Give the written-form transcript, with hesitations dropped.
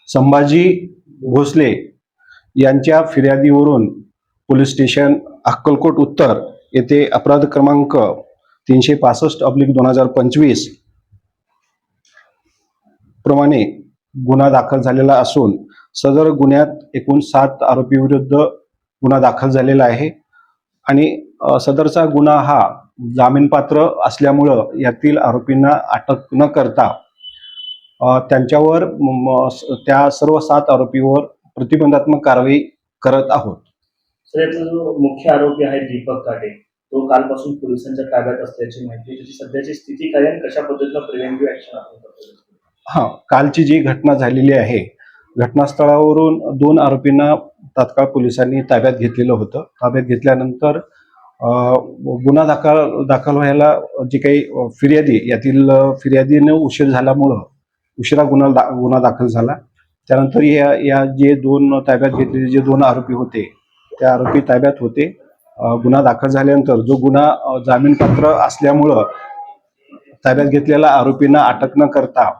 संभाजी भोसले यांच्या फिर्यादीवरून police station Akkalkot उत्तर येथे अपराध क्रमांक 365/2025 प्रमाणे गुन्हा दाखल झालेला असून सदर गुन्ह्यात एकूण 7 आरोपीविरुद्ध गुन्हा दाखल झालेला आहे आणि सदरचा गुन्हा हा जामीनपात्र असल्यामुळं यातील आरोपींना अटक न करता त्यांच्यावर त्या सर्व 7 आरोपीवर प्रतिबंधात्मक कारवाई करत आहोत. सर, यातला जो मुख्य आरोपी आहे दीपक काटे, तो कालपासून पोलिसांच्या ताब्यात असल्याची माहिती. त्याची सध्याची स्थिती काय आणि कशा पद्धतीनं प्रिव्हेंटिव्ह ऍक्शन आपण करतो? कालची जी घटना झालेली आहे, घटनास्थळावरून 2 आरोपींना तात्काळ पोलिसांनी ताब्यात घेतलेलं होतं. ताब्यात घेतल्यानंतर गुन्हा दाखल व्हायला जी काही फिर्यादी यातील फिर्यादीने उशिरा गुन्हा दाखल झाला. त्यानंतर या जे 2 ताब्यात घेतलेले जे 2 आरोपी होते त्या आरोपी ताब्यात होते. गुन्हा दाखल झाल्यानंतर जो गुन्हा जामीनपात्र असल्यामुळं ताब्यात घेतलेल्या आरोपींना अटक न करता